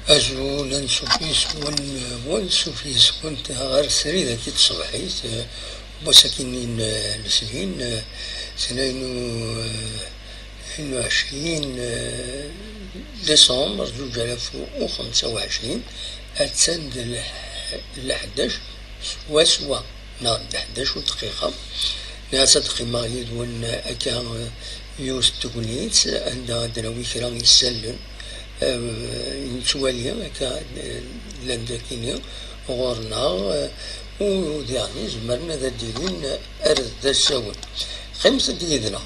أزول سوفيس ون سوفيس كنت غير سريدة كي تصبحيت مساكنين لسنين سنين 22 ديسمبر 2025 أتسند ل 11 سوا نهار 11 دقيقة ناس دقيقة يدون أكا يوس تقوليت عندها دراوي كرا يسلن نتوالي هكا لندكيني غورنا وديعني زمرنا ذا ديرين أرد ذا الساون خمسة ديدنا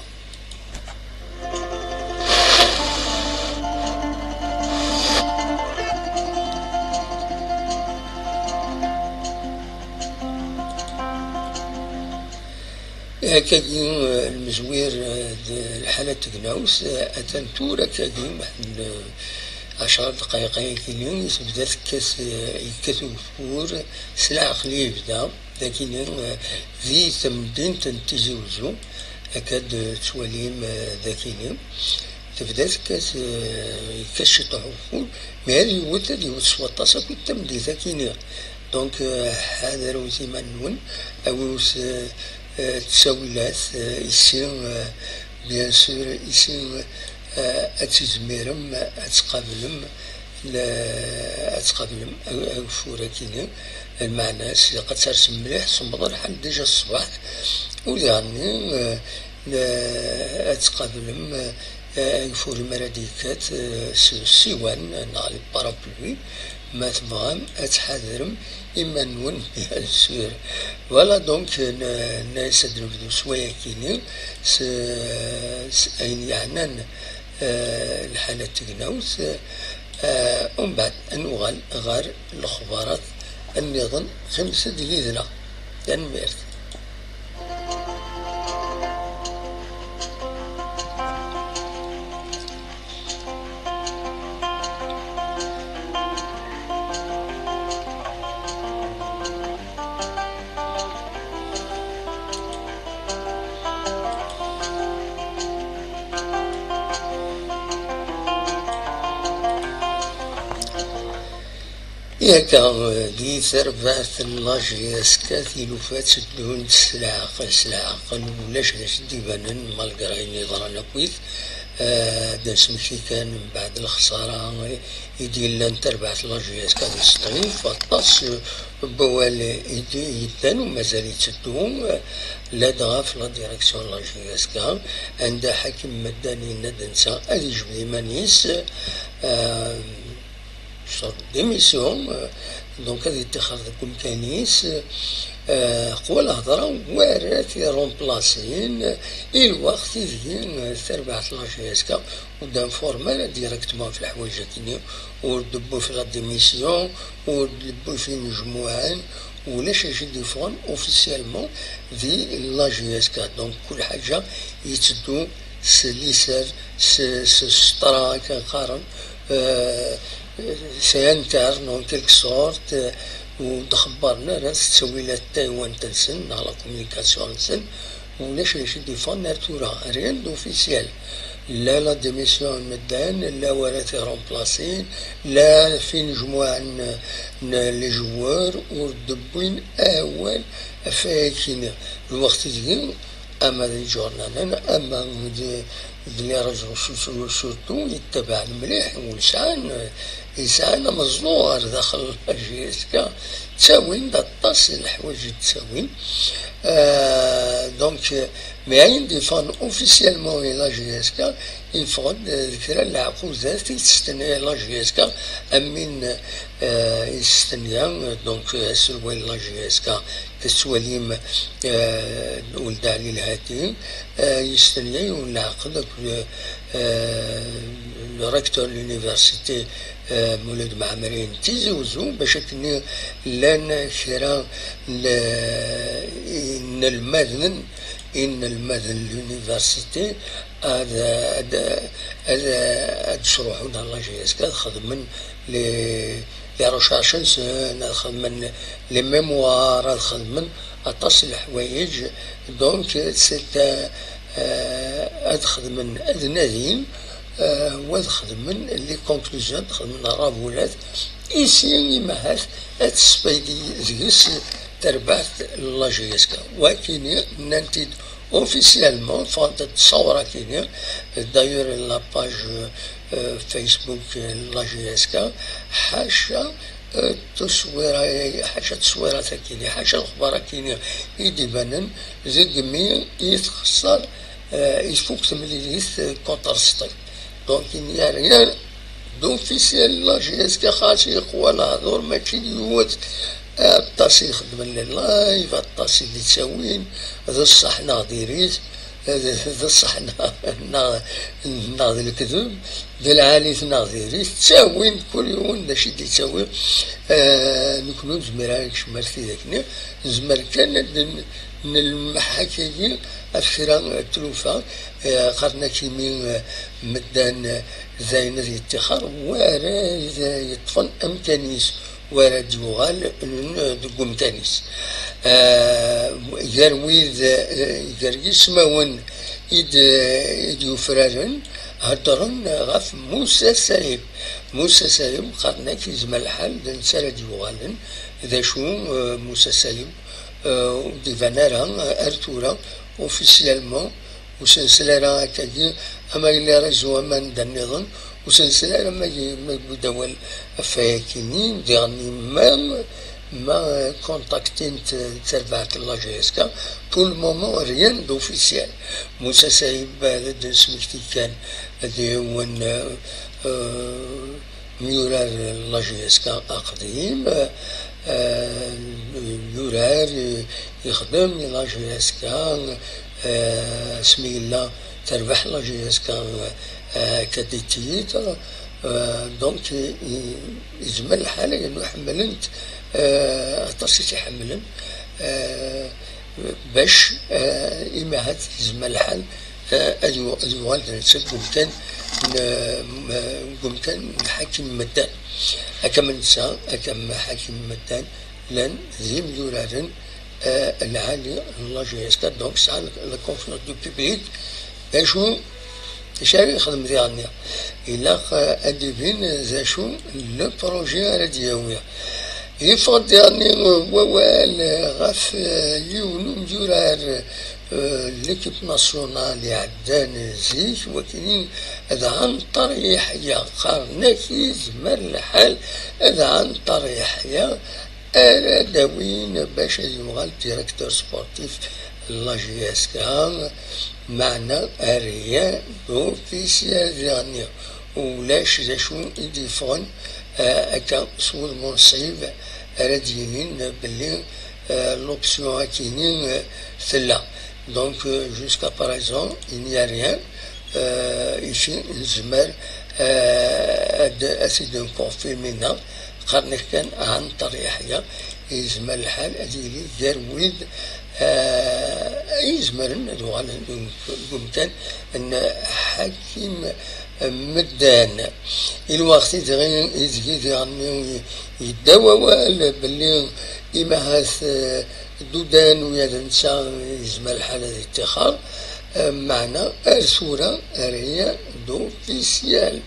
هكاكي المزوير الحالة تقناوس أتنتور هكاكي واحد 10 دقائق كيلو بدات كاس يكثو فور سلع عقلي يبدا لكن ذي تمدين تنتجي وزو أكاد تواليم ذاكيني تبدات كاس شطح فور ما هذه يوتا دي وتصوطاسا كنت تمدي ذاكيني دونك هذا روزي منون أو تساويلات يصير بيان سور يصير أتزميرم أتقابلم أتقابلم أوفورا كينا المعنى قد ترسم مليح صمد لحد ديجا الصباح ويعني أتقابلم أوفور مراديكات سيوان نعلي بارابلوي ما تبغام أتحذرم إما نون بها السير ولا دونك الناس دربدو شوية كيني أين يعنان الحالة تقناوس ومن بعد أنوغال غار الأخبارات النظام 5 دليلنا تنميرت ياكا دي ثربات اللاجياس كاثي لوفات سدون سلعقل ولاش داش ديبانن مالقرايني ضرانا كويت داس مشي كان من بعد الخسارة يدي لان تربعت لاجياس كاثي ستغيل فطاس بوال يدي يدان ومازال يتسدون لا دغا في لا ديريكسيون لاجياس كا عند حاكم مداني ندنسا هذي جبدي مانيس صار ديميسيون دونك هذه اتخاذ كل كنيس قوى الهضرة وارات رومبلاسين الوقت يجي تربعة لاجيسكا ودام فورمال ديريكتمون في الحوايج كيني وردبو في لا ديميسيون وردبو في مجموعان ولاش يجي ديفون اوفيسيالمون في لاجيسكا دونك كل حاجة يتدو سليسر سطرا كنقارن سينترن اون كيلك سورت ودخبرنا ناس تسويلات تايوان تنسن على كومينيكاسيون نسن ولاش ديفون ناتورا ريان دوفيسيال لا ديميسيون مدان لا وراتي رومبلاسين لا في مجموعة لي جوار وردبوين اول فايكين الوقت ديال اما دي جورنال اما اللي رجعوا سورتو يتبع المليح ويسعان مزنوغ داخل الجيسكا تساوين دا طاس الحوايج تساوين دونك ماين ديفان اوفيسيالمون لا جيسكا يفقد ذكرى العقوزات تستنى لا جيسكا امين يستنيا دونك سلوين لا جيسكا كسواليم ولد علي الهاتي يستنيا ونعقد ريكتور لونيفرسيتي مولد معمرين تيزوزو باش كني لان شرا ان المدن لونيفرسيتي هذا شروحنا الله جيسكا خدمن لي ريشارش خدمن لي ميموار خدمن اطاس الحوايج دونك سيت ادخل من ادنادين واد خدمن لي كونكلوزيون خدمن رابولات إيسي مهات السبايدي زيس تربعت لاجيسكا ولكن ننتد اوفيسيالمون فانت تصور كينيا داير لاباج فيسبوك لاجيسكا حاشا تصوير حاشا تصويرات كينيا حاشا الأخبار كينيا يدي بانن زيقمي يتخسر يفوق تمليليث كونتر ستايل دونك يعني دوفيسيال لاجيسكا خاصي يقوى الهضور ماشي اليوت الطاسي يخدم اللايف الطاسي اللي تساوين هذا الصح ناضيريت هذا الصح ناضي الكذب ذا العالي ناضيريت تساوين كل يوم داشي اللي تساوي نكونو زميران شمال في ذاكنا زمر كان المحاكي أفشرا التلوفة قرنا كيمين مدان زين يتخر وارا يطفن أمكانيس وارد يغال دقوم تانيس يرويد يسمون إد يفرارن هدرن غف موسى سايب قرنا كي زمال الحال دنسالة يغالن ذا شو موسى سايب دي فانارا ارتورا اوفيسيالمون وسنسلارا كاجي اما اللي رجوا من دنيضن وسنسلارا ما بدول فاكيني ديرني ما كونتاكتين تربعت لاجيسكا بور المومون ريان دوفيسيال موسى سايب هذا سميتي كان هذا هو ميورار لاجيسكا قديم يورار يخدم لاجيسكا اسمي الله تربح لاجيسكا كديتيت دونك يجمل الحالة انه حملنت اعتصيتي حملن باش إما هاد يجمل الحال أدوال نسب قمتان نحكم مدان أكم نسا أكم حاكم مدان لان ذي مليورارن العالي لاجيسكا دونك سا لا كونفيونس دو بوبليك باشو شاري يخدم ديالنا إلا أدبين ذا شو لو بروجي راديوية يفضل ديالني ووال غاف يونو مجورار ليكيب ناسيونال يعدان زيك وكاينين هذا عن طريح يا قرناكي زمر الحال هذا عن طريح يا داوين باش يوغال ديريكتور سبورتيف لاجيسكا معنا اريا اوفيسيال ديالنا ولاش ذا شو يديفون هكا سو المنصب راديين باللي l'option كاينين ثلا دونك جوسكا باريزون il n'y a rien ici نزمر اسيد كونفيرمينا قرن كان عن طريحيا يزمر الحال اديلي يرويد يزمرن قمتان ان حكيم مدان الوقت يزيد يعني يداوى باللي إما هاث دودان ويدنسا يزمر الحالة الاتخاذ معنا الصورة هي دوفيسيال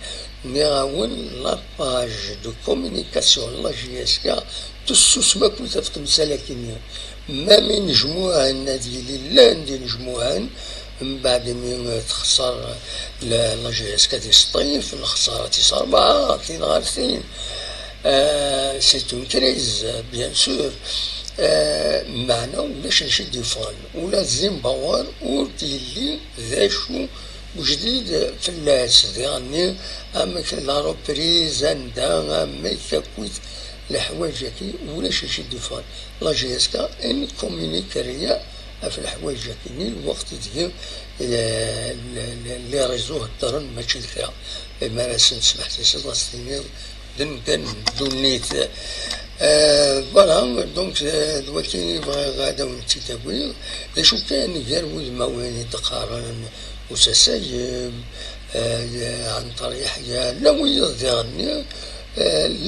نعاون لاباج دو كومونيكاسيون لاجيسكا تسوس ما كنت في تمسالكين ما من جموعة النادي لله ندير جموعة من بعد من تخسر لاجيسكا دي الصيف الخسارة تيس 4 غارثين سي اون كريز بيان سور معنا ولاش نشد يفان ولا زيمباوان وديلي ذا شو وجديد في الناس يعني اما لا روبريز عندها اما كويت الحوايج كي ولاش نشد يفان لاجيسكا ان كومونيكاريا في الحوايج كاينين الوقت ديال اللي ريزوه الدرن ماشي فيها المراسم سمحت لي سيدي دن دونيت فوالا دونك دلوقتي غادا ونتي تاويل شو كان يروي المواني تقارن وسسايب عن طريق حياة لو ديالني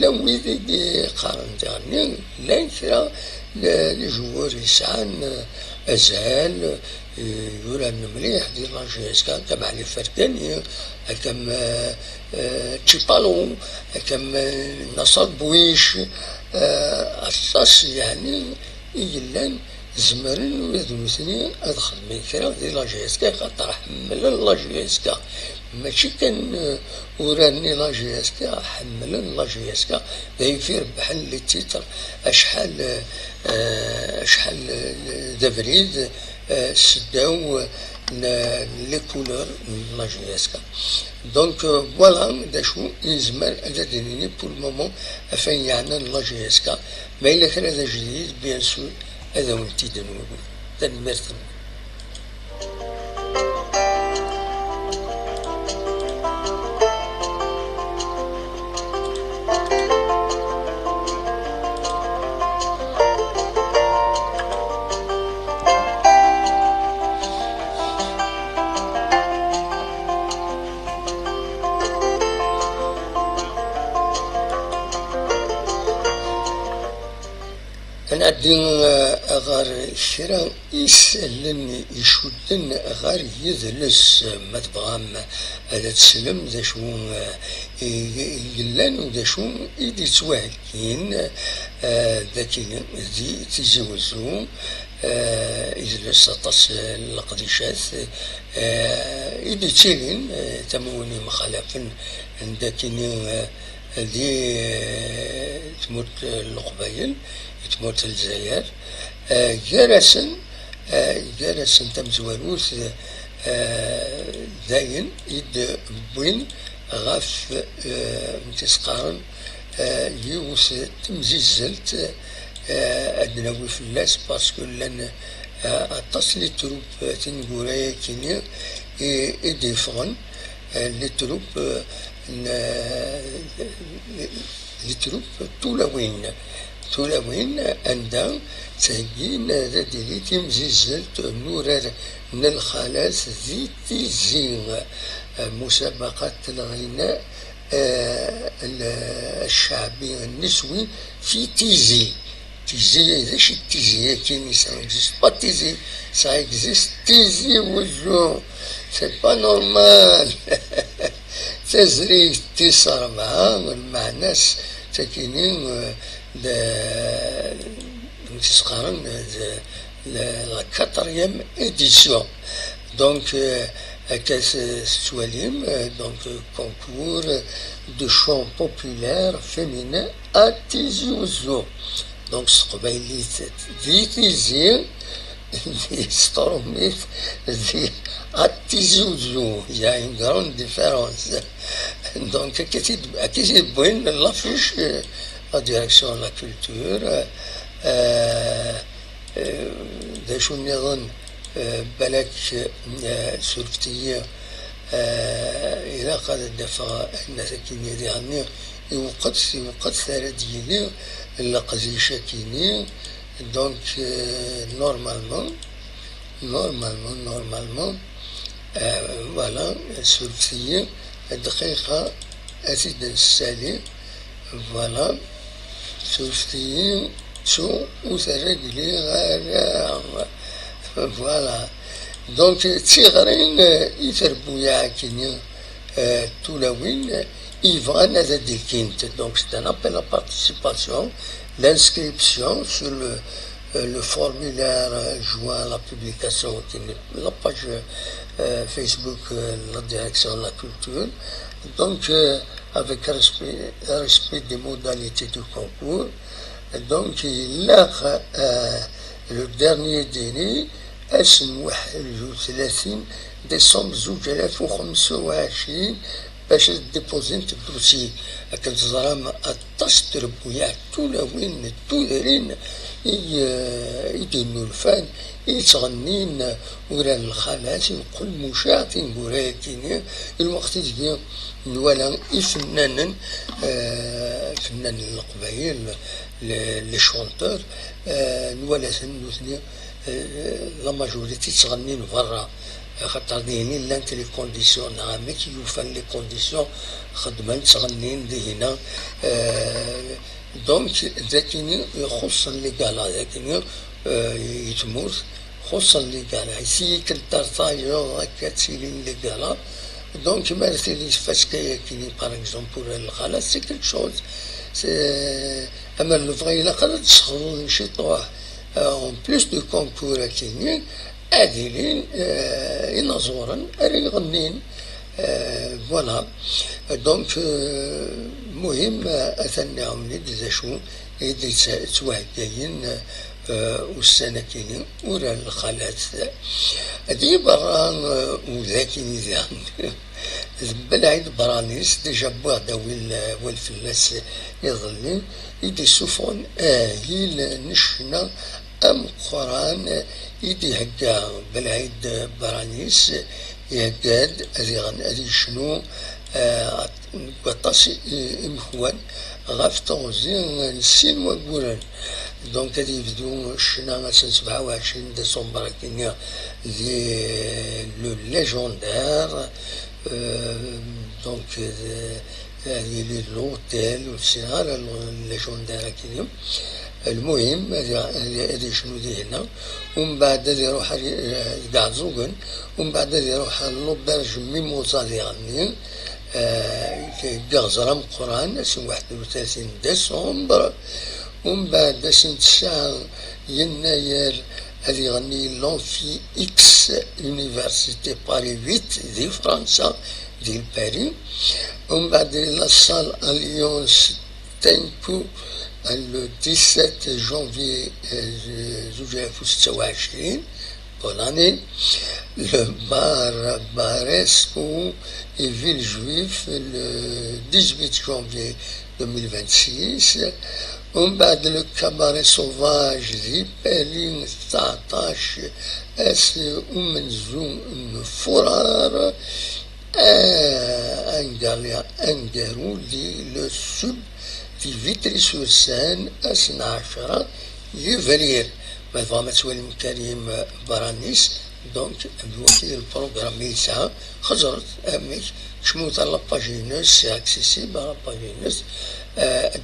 لو يدي قارن ديالني لا كرا لجوار يسعان أزال يوران مليح ديال لا جيسكا كم علي فركاني كم تشيبالو كم نصر بويش أساس يعني يلان زمرن ويدوسني أدخل من كرا ديال لا جيسكا خاطر حمل لا جيسكا ماشي كان وراني لا جيسكا حمل لا جيسكا دايفير بحال لي تيتر اشحال دافريد سداو لي كولور لا جيسكا دونك فوالا داشو يزمر اديني بور المومون افين يعني لا جيسكا ما الا كان هذا جديد بيان سور هذا ولتي دنوبو تنمرت أنا أدين أغار الشراء يسألن يشودن أغار يذلس ما تبغام هذا تسلم ذا شو يلان وذا شو يدي تواهكين ذاكين ذي تزوزو يجلس طاس القديشات يدي تشيلين تموني مخالفين ذاكين ذي تموت القبايل تموت الجزائر جالسن تمزوروث داين يد بوين غاف تسقارن يوس تمزيزلت أدناوي في اللاس باسكو لان أطاس لي تروب تنقورايا كيني يديفغن لي تروب تولاوين عندها تهجين هذا ديالي تمزيزلت نورار من الخلاص ذي تيزين مسابقات الغناء الشعبي النسوي في تيزي إذا شي تيزي كاين سا اكزيست با تيزي سا اكزيست تيزي وزو سي با نورمال تزري تيصر معاه مع ناس تاكينين تسقارن لا كاتريام اديسيون دونك كاس سواليم دونك كونكور دو شون بوبولير فيمينين ا تيزي وزو دونك قبايليت دي تيزي ستروميت دي اتيزي وزو يا ان غراند ديفيرونس دونك كتيد بوين لافيش la direction de la culture داشو نظن بلاك سورفتية إذا قاد الدفع الناس كيني ديالني يوقت ثلاث ديالي إلا قزيشة كيني دونك نورمالمون فوالا سورفتية الدقيقة أزيد السالي فوالا سوفتيين شو وسرقلي غالا فوالا دونك تيغرين يتربو يعاكيني تولاوين يفغان هذا ديكينت دونك سي ان ابل لا بارتيسيباسيون l'inscription sur le formulaire joint à la publication qui est la page Facebook la direction de la culture donc avec respect des modalités du concours. Donc, le dernier délai est le 31 décembre 2025 باش ديبوزين الدوسي كنت زرام الطاس تربويا تولاوين تودرين يدينو الفان يتغنين وران الخلاص يقول مشاعتين بوراكين الوقت تجي ولا فنان القبايل لي شونتور ولا سنوثني لا ماجوريتي تغنين برا خاطر ديني لانت لي كونديسيون نعم كي يوفن لي كونديسيون خدمة تغنين دي هنا دونك ذاكيني يخص اللي قال ذاكيني يتموت خصوصا اللي قالها يسيي كنترطايو هكا تسيلي اللي قالها دونك مارسيلي فاش كاين باغ اكزومبل الخلاص سي كيك شوز اما لو فغي الا قدرت تشغلوا نشيطوه اون بلوس دو كونكور كاينين عادلين ينظورا يغنين فوالا دونك مهم اثناهم ندير شو يدي توهكاين والسنة كاينين ورا الخالات هادي برا وذاكين ذا بالعيد برانيس ديجا بوغدا والفلاس يظلين يدي سوفون هيل نشنا ام قران يدي هكا بالعيد برانيس يهكاد هذي شنو قطاس إمخوان غاف توزين السين وقوران دونك هادي يبدو الشنا 27 ديسمبر كينيا لو ليجوندير دونك هادي لوتيل والسينار الليجوندير كينيا المهم هادي شنو دي هنا ومن بعد هادي يروح قاع زوقن ومن بعد هادي يروح لوبرج ميموزا ديالني كيغزر القران 31 ديسمبر ومن بعد الساعة يناير هادي يغني لونفي اكس يونيفرسيتي باري 8 دي فرنسا ديال باري ومن بعد لا سال اليونس تنكو le 17 janvier 2026 bonne année le bar Baresco et ville juif le 18 janvier 2026 ومن بعد لو كاباري سوفاج دي بالين 19 اس ومنزوم فرار انقالو دي لو سب في فيتري-سور-سين 12 يفرير ما توالي كريم برانيس دونك الوكيل البروغرام يسعى خزرت اميك شموت على لاباجينوس اكسيسيبل على لاباجينوس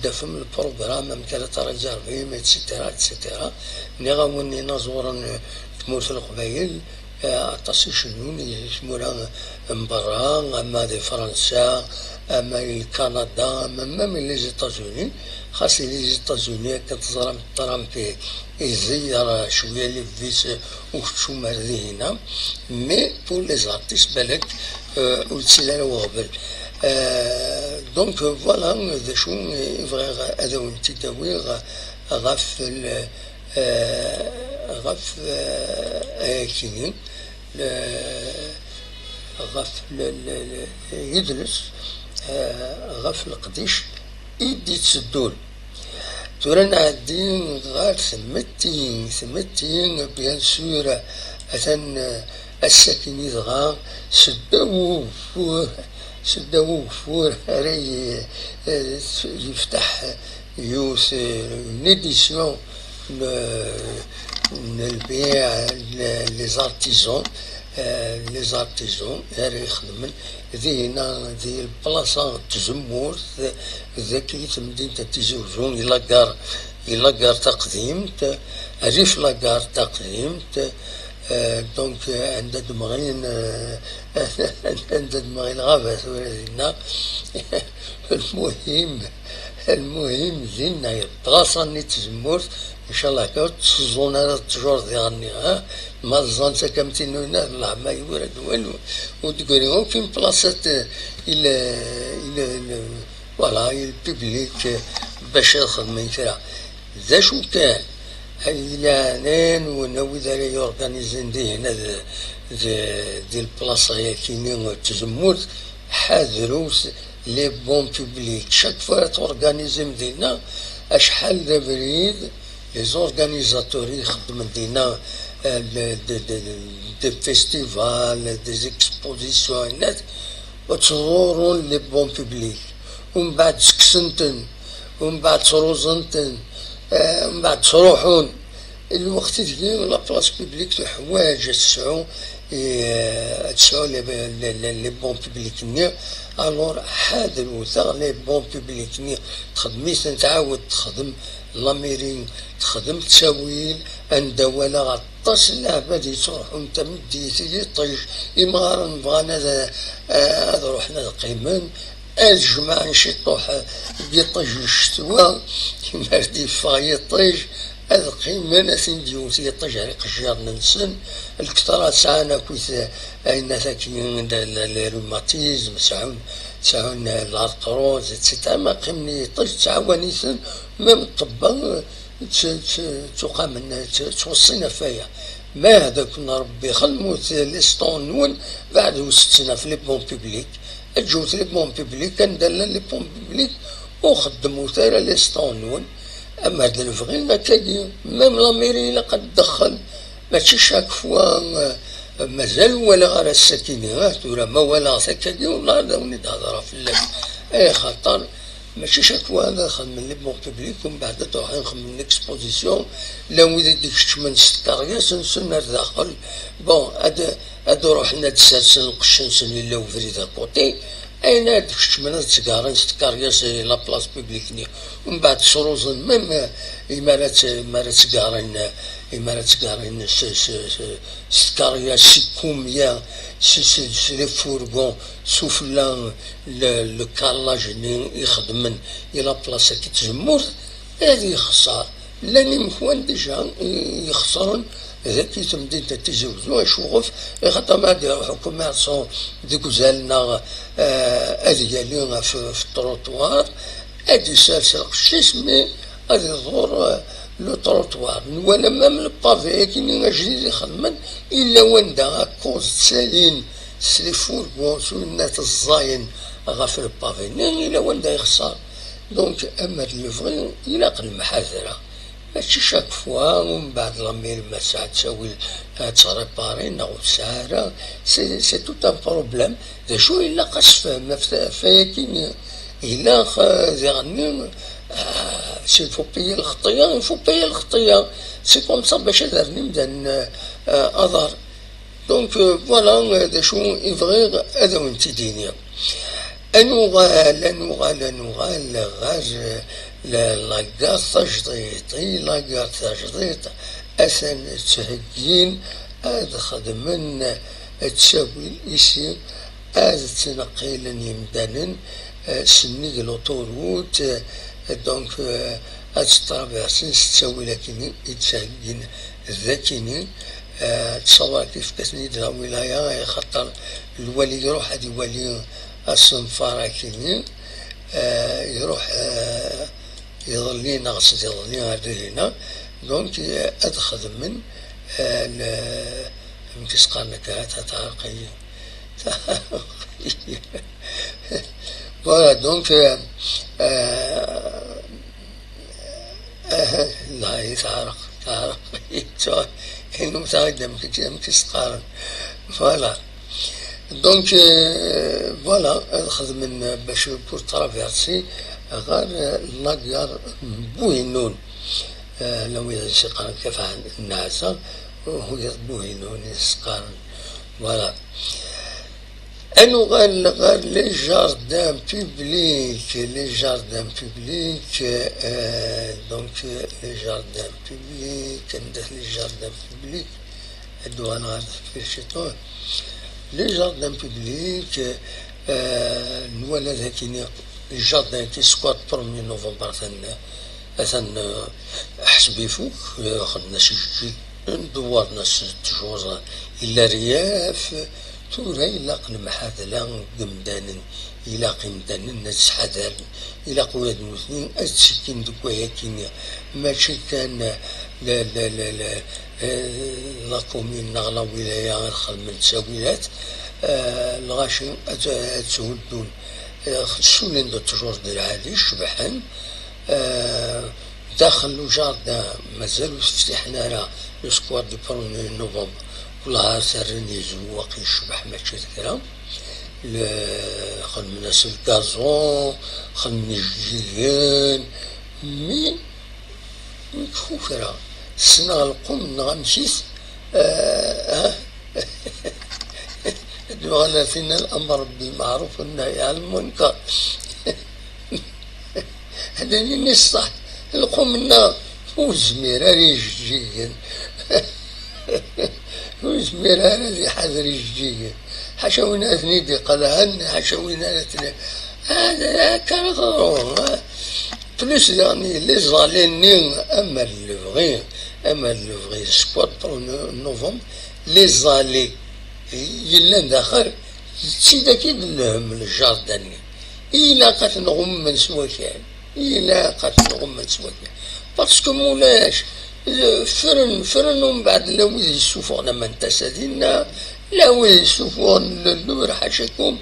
دفم البروغرام مكان ترجربيم اتسيتيرا اتسيتيرا نغاوني نزورا تموت القبايل عطاسي شنون يسمونا من برا اما دي فرنسا اما كندا اما من لي زيتازوني خاص لي زيتازوني كتزرم ترامب يزير شويه لي فيس وشو مرضي هنا مي بور لي زارتيست بالك ولتسيلا وغبل دونك فوالا ذا شو يبغي هذا وانت داوي غاف غاف كينين غاف يدلس غاف القديش يدي تسدول تورن عادين غار ثمتين بيان سور أثن الساكن يضغى سداو فور راي يفتح يوس نديسيون البيع لي زارتيزون هاري يخدمن ذينا ذي البلاصة تزمور ذاكي مدينة تيزي وزون إلا كار تقديم ريف لاكار تقديم دونك عند دمغين غابة ثورة المهم زينا البلاصة اللي تزمورت ان شاء الله كاو تسزون هذا التجور ديالني ما الزانسا كامتين هنا الله ما يورد والو وتقولي وكاين بلاصات الى فوالا الببليك باش يخدم كرا ذا شو كان هيلانين وناوي ذا يورغانيزين دي هنا دي البلاصة هي كينين تزمورت حاذروا لي بون بوبليك شاك فوا تورغانيزي مدينة اشحال دا بريد لي زورغانيزاتور يخدموا دينا دي فيستيفال دي زيكسبوزيسيون وتزوروا لي بون بوبليك ومن بعد سكسنتن ومن بعد تروزنتن ومن بعد تروحون الوقت اللي لا بلاص بوبليك تحواج تسعو لي بون بوبليك ني الور حاذروا ثغ لي بون بوبليك ني تخدميس تعاود تخدم لاميرين تخدم تساويل ان دوالة طاس اللعبة دي تروح انت مديتي طيش إمارا بغانا هذا روحنا قيمان الجماعة نشطوح يطيش الشتوى يمردي فاي طيش هذا قيمان سنديوس يطيش على قشير ننسن الكترة ساعنا كويس أين ثاكين الروماتيزم ساعون الارتروز اتسيتا ما قيمني طيش تعاونيسن مام الطبا تقام توصينا فيا ما هذا كنا ربي خلموت ليستون نون بعد وستنا في لي بون بيبليك الجوت لي بون بيبليك كان دالا لي بون بيبليك وخدموا تايرا ليستون نون اما هاد الفغينا كاين ميم لاميري لقد دخل ماشي شاك فوا مازال ولا غير السكينات ولا ما ولا سكاكي والله داوني تهضر في اللعب اي خطر ماشي شكوى هذا خدم لي بون بوبليك ومن بعد تروح نخدم ليكسبوزيسيون لا وين ديك الشمن ستارياس نسن داخل بون هاد روحنا تسالسن القشنسن الا وفريد كوتي اين هاد الشمن تسكارن ستارياس لا بلاص بوبليكني ومن بعد شروزن ميم إمارات تقارن ستكاريا سيكوميا لي فورغون سوفلان لو كالاج يخدمن إلى بلاصة كي تجمر هذه يخسر لاني مكوان ديجا يخسرون ذاك يتمدين تتزوجوا شوف خاطر ما ديروا كوميرسون ديك زالنا هذه في التروطوار هذه سالسة قشيش مي هذه ظهور لو تروطوار ولا مام البافي كي جديد يخدمن الا وندا كوز تسالين سليفور بونسونات الزاين غاف البافي الا وندا يخسر دونك اما لو يلاق المحاذره ماشي شاك فوا ومن بعد لامير ما ساعة تساوي تريباري ناغ ساعة سي توت ان بروبليم ذا شو الا قاس فهم فياكين الا غني سي فو بايي الخطية فو بايي الخطية سي كوم سا باش هذا نبدا اضر دونك فوالا هذا شو يبغي هذا وين تيدينيا انوغال غاز لاكار تجديطي لاكار تجديط اثن تهجين هذا خدمن تساوي الاسم هذا تنقيلا يمدانا سنيك لوطوروت دونك هاد الترافيرسي تساوي لكن يتسهجين ذاكيني تصور كيف كتنيد الولاية خاطر الولي يروح هاد الولي الصنفارة كيني يروح يظلي ناقص يظلي هنا دونك ادخل من مكيس قارنك تعرقي فوالا دونك لا يتعرق انه متقدم مكيس قارن فوالا دونك فوالا ادخل من باش بور ترافيرسي غير لاكار بوينون لو يسقان كيف النعسة وهو بوينون يسقان فوالا انو غير لي جاردان بوبليك دونك لي جاردان بوبليك ندير لي جاردان بوبليك هادو انا غادي في شيطان لي جاردان بوبليك نوالا ذاكيني الجاردان كي سكوات 1 نوفمبر مثلا حسبي فوق خدنا شي ندورنا 6 شهور الا رياف تورا إلا المحاذلة قمدان إلا قمدان الناس حذر إلا قواد المسلمين أتسكين دكويا كينيا ماشي كان لا لا لا لا لا كومين نغلا ولاية الخل من تساويلات الغاشي أتسودون خصوني ندو تجور ديال العالي شبحن داخل جاردان مازالو فتحنا راه لو سكواد دو 1 نوفمبر والله سرني زواقي يشبح ماشي ذكرى خدمنا الكازون خدمنا الجيران مي مكفوفرة السنة غنقوم نغمشيت دوغانا فينا الأمر بالمعروف والنهي عن المنكر هذا الصح نقوم لنا وزمير ريجيا ويسميرها ذي حذر الجيجة حاشا وين أثنيدي قلهن حاشا وين هذا كان ضروري بلوس يعني لي زاليني أما اللي سكوات نوفمبر لي زالي يلا داخل تسيدا كي لهم الجاردن إلا قات نغم من سواكان إلا قات نغم من سواكان باسكو مولاش فرن ومن بعد لا ويز يسوفونا من تسادينا لا ويز يسوفون اللور حاشاكم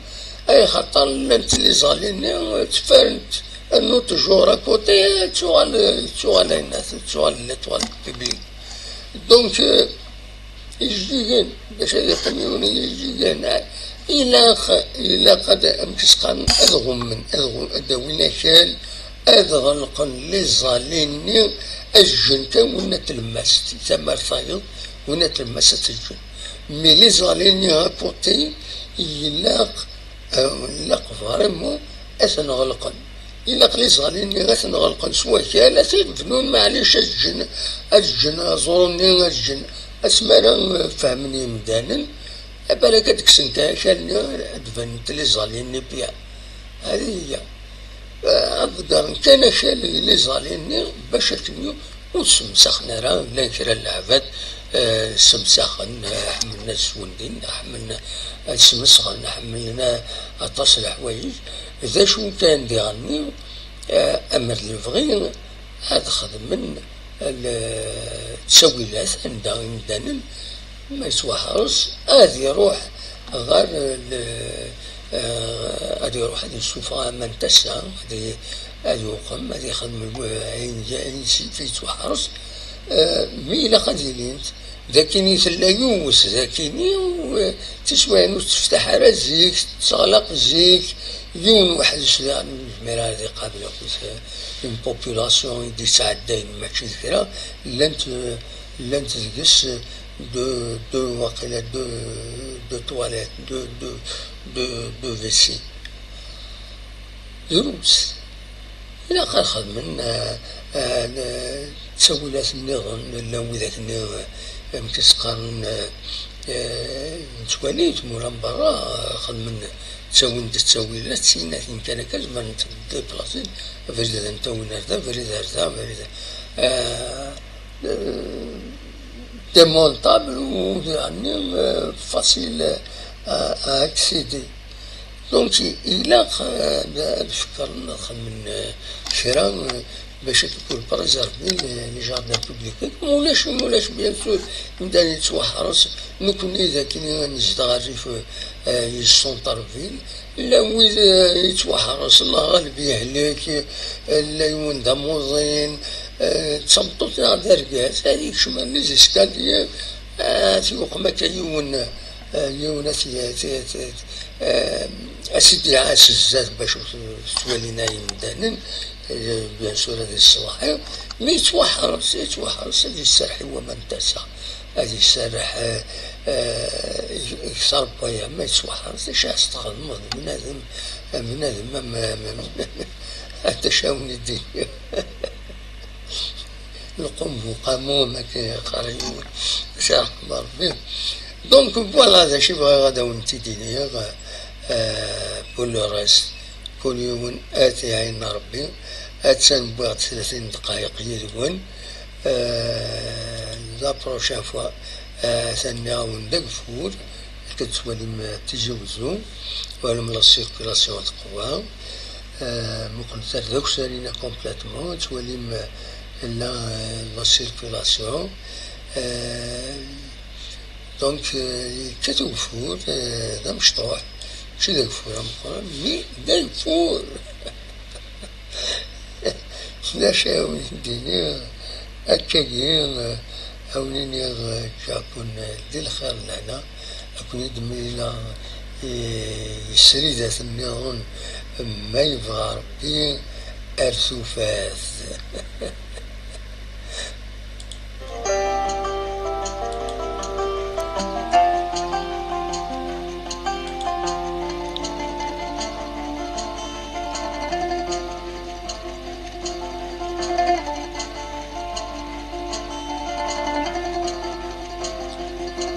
أي خطر لنت لي زاليني تفرنت أنو تجور كوتي تشوال الناس تشوال بيبليك دونك يجيجن باش هذا قميوني يجيجن إلا قد أمكسقان أدغم أدوينا شال أدغلقن لي زاليني الجن كان ونا تلمست تسمى الفايض ونا تلمست الجن مي لي زاليني هاكوتي يلاق فريمون أثنغلقن إلا قلي صغاليني غتنغلقن سوا كالا تيبنون معليش الجن زورني الجن اسمانا فهمني مدانا بالك هاديك السنتا كان ادفنت لي زاليني بيا هذه هي أقدر كان شالي لي زاليني باش تنيو وسمسخنا راه لا كرا العباد سمسخن حملنا السوندين حملنا السمسخن حملنا أطاس الحوايج إذا شو كان ديغني أما اللي بغي هاد خدم التسويلات عندها يمدانا ما يسوى حرص هادي يروح غير هادي يروح هادي يشوفها من تسع هادي يقوم هادي يخدم عين في يسوى حرص مي إلا قديلينت ذاكيني يوس ذاكيني تسوانو تفتح على زيك تغلق زيك يون واحد الشيء المرا هذه قابلة اون بوبولاسيون يدي ساعدين ماشي كذا لن تلقس دو واقيلا دو تواليت دو فيسي دروس إلا قال خدمن تسولات النظام لا وذاك مكسقان نتواليت مورا برا خدمن تسويلات سينا إن كان كازما ديبلاسي فريدا نتا وين هردا فريدا فريدا ديمونطابل يعني فاسيل اكسيدي دونك إلا نفكر نخمن شرا باش تكون بريزيرفي لي جاردان بوبليك مولاش بيان سور نبدا نتوحرص نكون إذا كاين نزيد الريف يسونطر فيل لا وين يتوحرص الله غالب يهلك لا يون داموزين تصمتو تاع دركاس هذيك شمال لي زيسكاليا تيوقما كيون أسيدي عاس الزاد باش توالينا يمدانن بيان سور هذه الصلاحية مي يتوحرص هذه السرح هو من تسع هذه السرح يكسر بويا ما يتوحرص اش استغل من هذا حتى شاوني الدنيا القم وقاموا ما كيقريون شاق ربي دونك فوالا هذا شي بغا غدا ونتي دينيا بول لو ريست كل يوم آتي عين ربي أتسن بعد 30 دقائق يدون لا بروشان فوا سنعاون دقفور كتولي تجوزو ولم لا سيركولاسيون تقوى ممكن تردوك سالينا كومبليتمون تولي لا سيركولاسيون دونك كتوفور دا مشطوح ماشي دقفور مي دقفور لا شاوي الدنيا هكاكي هاوليني جاكون دي الخير لهنا أكون يدمي يسري ذات النظام ما يبغى ربي أرسو فاث